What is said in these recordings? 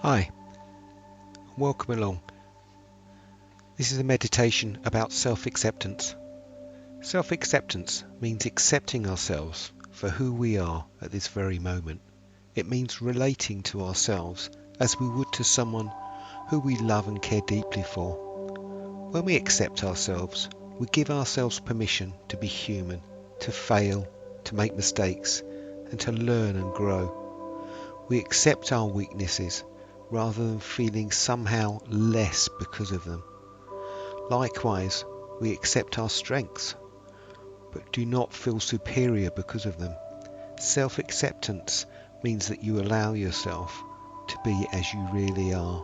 Hi, welcome along. This is a meditation about self-acceptance. Self-acceptance means accepting ourselves for who we are at this very moment. It means relating to ourselves as we would to someone who we love and care deeply for. When we accept ourselves, we give ourselves permission to be human, to fail, to make mistakes, and to learn and grow. We accept our weaknesses rather than feeling somehow less because of them. Likewise, we accept our strengths, but do not feel superior because of them. Self-acceptance means that you allow yourself to be as you really are.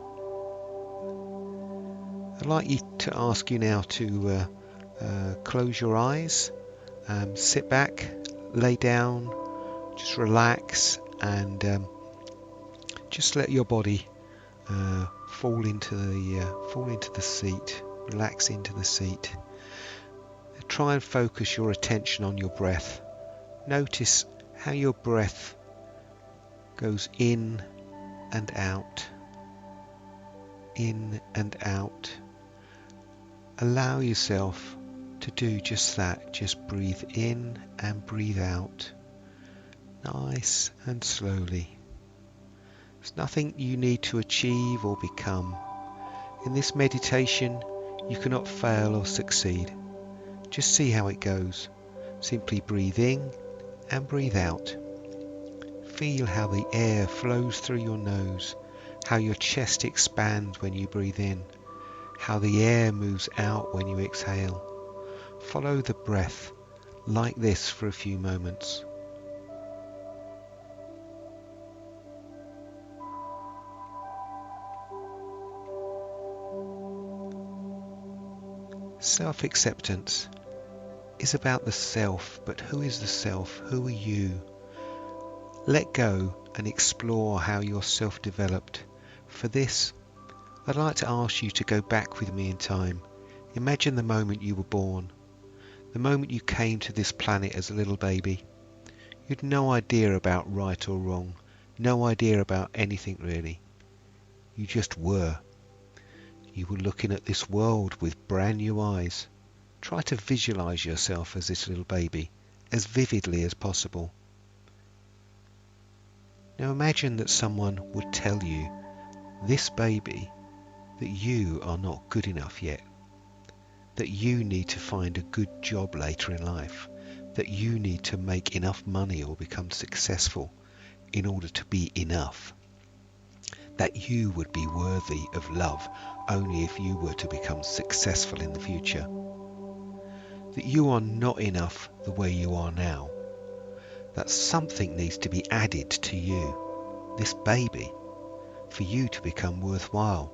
I'd like you to ask you now to close your eyes, sit back, lay down, just relax, and just let your body fall into the seat. Relax into the seat. Try and focus your attention on your breath. Notice how your breath goes in and out. In and out. Allow yourself to do just that. Just breathe in and breathe out. Nice and slowly. There's nothing you need to achieve or become. In this meditation, you cannot fail or succeed. Just see how it goes. Simply breathe in and breathe out. Feel how the air flows through your nose, how your chest expands when you breathe in, how the air moves out when you exhale. Follow the breath like this for a few moments. Self-acceptance is about the self, but who is the self? Who are you? Let go and explore how your self developed. For this, I'd like to ask you to go back with me in time. Imagine the moment you were born, the moment you came to this planet as a little baby. You had no idea about right or wrong, no idea about anything really. You just were. You were looking at this world with brand new eyes. Try to visualize yourself as this little baby, as vividly as possible. Now imagine that someone would tell you, this baby, that you are not good enough yet, that you need to find a good job later in life, that you need to make enough money or become successful in order to be enough, that you would be worthy of love only if you were to become successful in the future, that you are not enough the way you are now, that something needs to be added to you, this baby, for you to become worthwhile.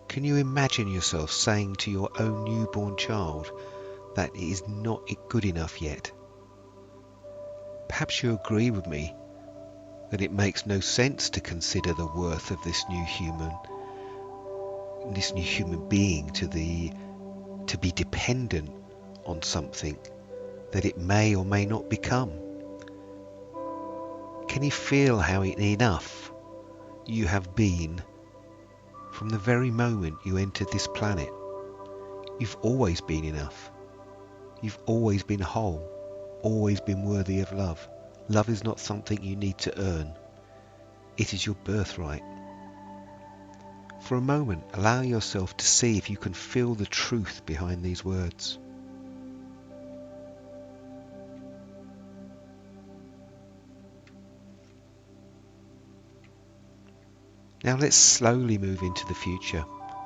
Can you imagine yourself saying to your own newborn child that it is not good enough yet? Perhaps you agree with me that it makes no sense to consider the worth of this new human being to be dependent on something that it may or may not become. Can you feel how enough you have been from the very moment you entered this planet? You've always been enough. You've always been whole, always been worthy of love. Love is not something you need to earn. It is your birthright. For a moment, allow yourself to see if you can feel the truth behind these words. Now let's slowly move into the future.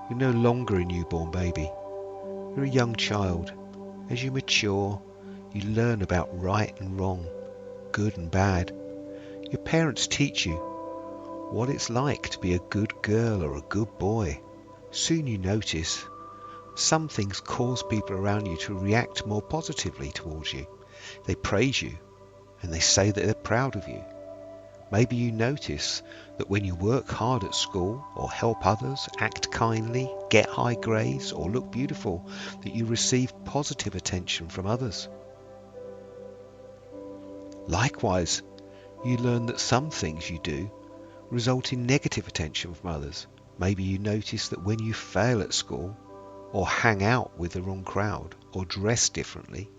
You're no longer a newborn baby. You're a young child. As you mature, you learn about right and wrong, good and bad. Your parents teach you what it's like to be a good girl or a good boy. Soon you notice some things cause people around you to react more positively towards you. They praise you and they say that they're proud of you. Maybe you notice that when you work hard at school or help others, act kindly, get high grades or look beautiful, that you receive positive attention from others. Likewise, you learn that some things you do result in negative attention from others. Maybe you notice that when you fail at school, or hang out with the wrong crowd, or dress differently,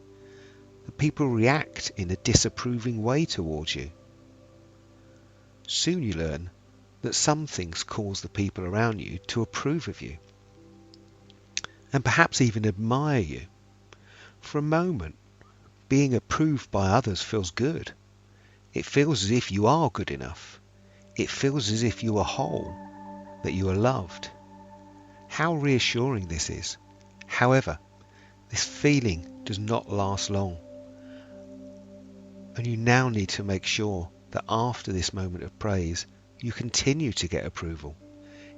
that people react in a disapproving way towards you. Soon you learn that some things cause the people around you to approve of you, and perhaps even admire you. For a moment, being approved by others feels good. It feels as if you are good enough. It feels as if you are whole, that you are loved. How reassuring this is. However, this feeling does not last long. And you now need to make sure that after this moment of praise, you continue to get approval.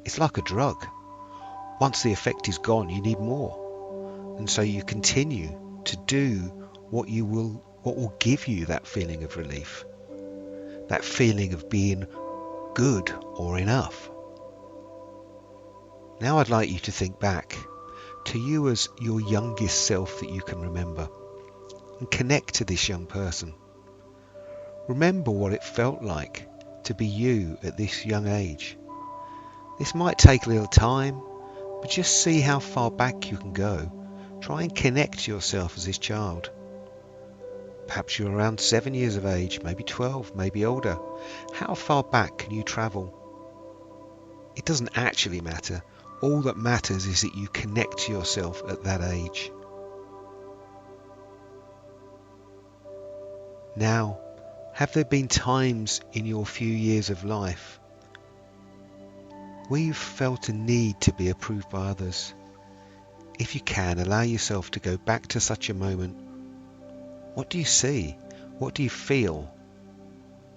It's like a drug. Once the effect is gone, you need more. And so you continue to do what will give you that feeling of relief, that feeling of being good or enough. Now I'd like you to think back to you as your youngest self that you can remember, and connect to this young person. Remember what it felt like to be you at this young age. This might take a little time, but just see how far back you can go. Try and connect to yourself as this child. Perhaps you're around 7 years of age, maybe 12, maybe older. How far back can you travel? It doesn't actually matter. All that matters is that you connect to yourself at that age. Now, have there been times in your few years of life where you've felt a need to be approved by others? If you can, allow yourself to go back to such a moment. What do you see? What do you feel?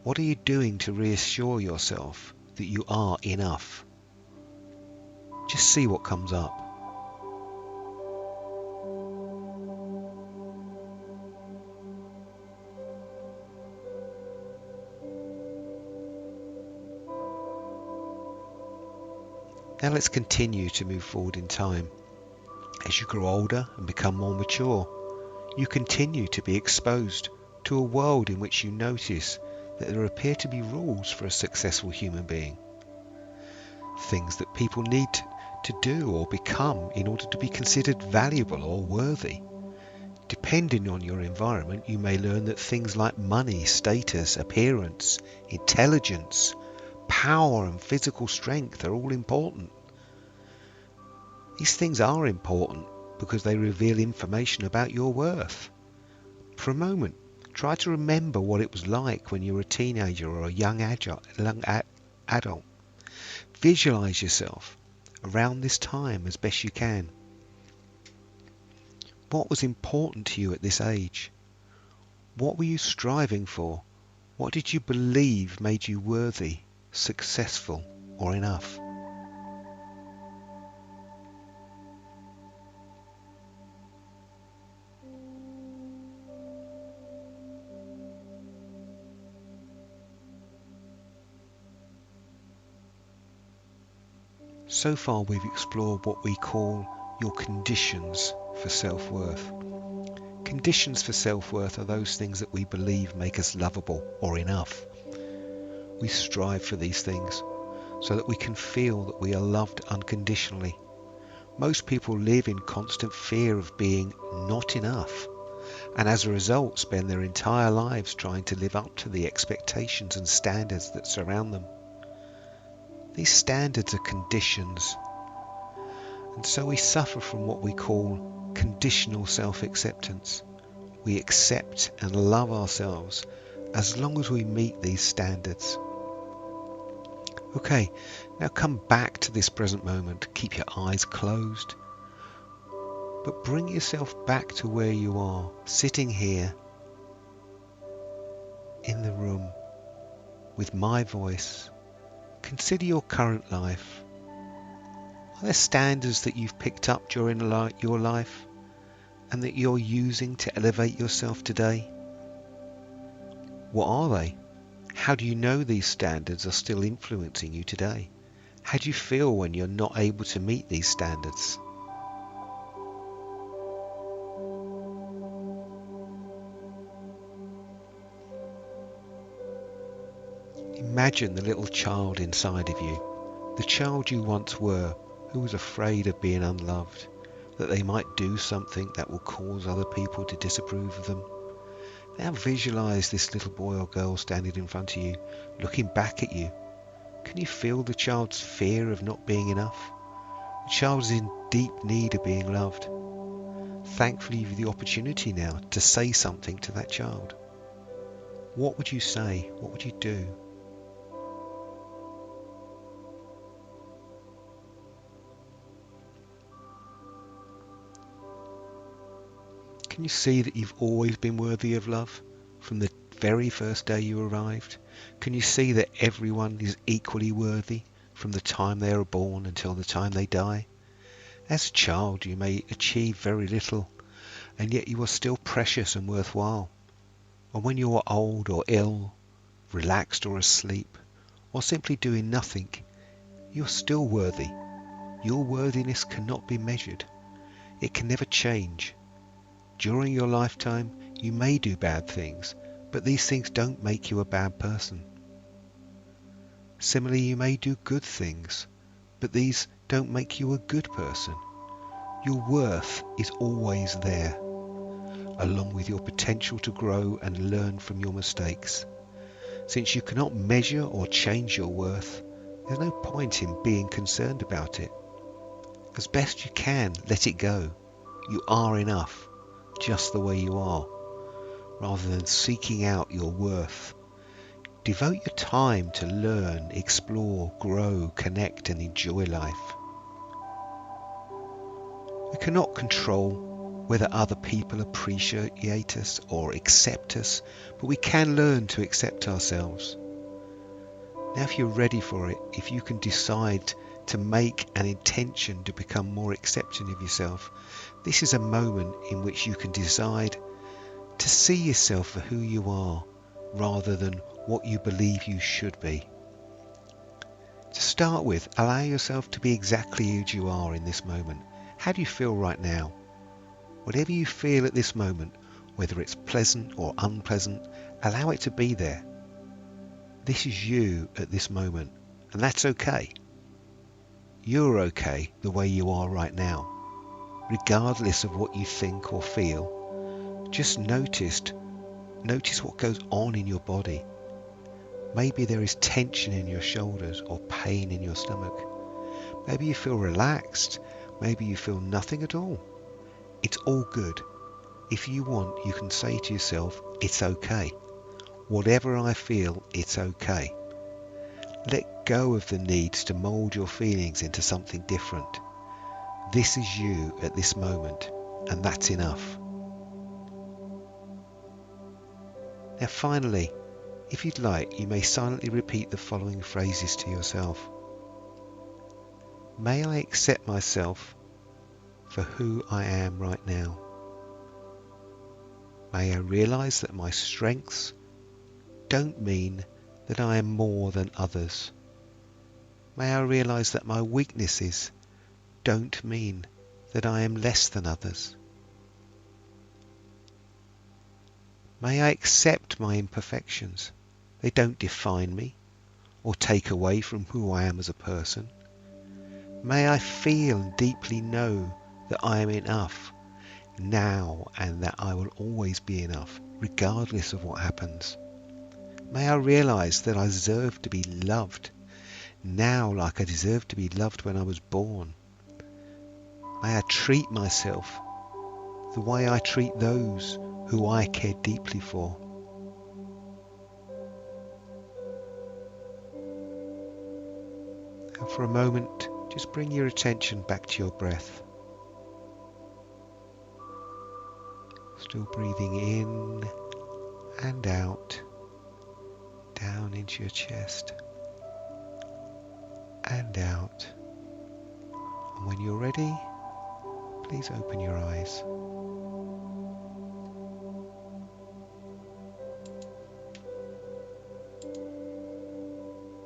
What are you doing to reassure yourself that you are enough? Just see what comes up. Now let's continue to move forward in time. As you grow older and become more mature, you continue to be exposed to a world in which you notice that there appear to be rules for a successful human being. Things that people need to do or become in order to be considered valuable or worthy. Depending on your environment, you may learn that things like money, status, appearance, intelligence, power and physical strength are all important. These things are important because they reveal information about your worth. For a moment, try to remember what it was like when you were a teenager or a young adult. Visualize yourself around this time as best you can. What was important to you at this age? What were you striving for? What did you believe made you worthy, successful, or enough? So far we've explored what we call your conditions for self-worth. Conditions for self-worth are those things that we believe make us lovable or enough. We strive for these things so that we can feel that we are loved unconditionally. Most people live in constant fear of being not enough, and as a result spend their entire lives trying to live up to the expectations and standards that surround them. These standards are conditions, and so we suffer from what we call conditional self-acceptance. We accept and love ourselves as long as we meet these standards. Okay, now come back to this present moment. Keep your eyes closed, but bring yourself back to where you are, sitting here in the room with my voice. Consider your current life. Are there standards that you've picked up during your life and that you're using to elevate yourself today? What are they? How do you know these standards are still influencing you today? How do you feel when you're not able to meet these standards? Imagine the little child inside of you, the child you once were, who was afraid of being unloved, that they might do something that will cause other people to disapprove of them. Now visualize this little boy or girl standing in front of you, looking back at you. Can you feel the child's fear of not being enough? The child is in deep need of being loved. Thankfully, you have the opportunity now to say something to that child. What would you say? What would you do? Can you see that you've always been worthy of love from the very first day you arrived? Can you see that everyone is equally worthy from the time they are born until the time they die? As a child, you may achieve very little, and yet you are still precious and worthwhile. And when you are old or ill, relaxed or asleep, or simply doing nothing, you are still worthy. Your worthiness cannot be measured. It can never change. During your lifetime, you may do bad things, but these things don't make you a bad person. Similarly, you may do good things, but these don't make you a good person. Your worth is always there, along with your potential to grow and learn from your mistakes. Since you cannot measure or change your worth, there's no point in being concerned about it. As best you can, let it go. You are enough, just the way you are, rather than seeking out your worth. Devote your time to learn, explore, grow, connect, and enjoy life. We cannot control whether other people appreciate us or accept us, but we can learn to accept ourselves. Now, if you're ready for it, if you can decide to make an intention to become more accepting of yourself, this is a moment in which you can decide to see yourself for who you are rather than what you believe you should be. To start with, allow yourself to be exactly who you are in this moment. How do you feel right now? Whatever you feel at this moment, whether it's pleasant or unpleasant, allow it to be there. This is you at this moment, and that's okay. You're okay the way you are right now. Regardless of what you think or feel, just notice what goes on in your body. Maybe there is tension in your shoulders or pain in your stomach. Maybe you feel relaxed. Maybe you feel nothing at all. It's all good. If you want, you can say to yourself, it's okay. Whatever I feel, it's okay. Let go of the needs to mold your feelings into something different. This is you at this moment, and that's enough. Now finally, if you'd like, you may silently repeat the following phrases to yourself. May I accept myself for who I am right now. May I realize that my strengths don't mean that I am more than others. May I realize that my weaknesses don't mean that I am less than others. May I accept my imperfections. They don't define me or take away from who I am as a person. May I feel and deeply know that I am enough now and that I will always be enough, regardless of what happens. May I realize that I deserve to be loved now like I deserved to be loved when I was born. May I treat myself the way I treat those who I care deeply for. And for a moment, just bring your attention back to your breath. Still breathing in and out, down into your chest and out. And when you're ready, please open your eyes.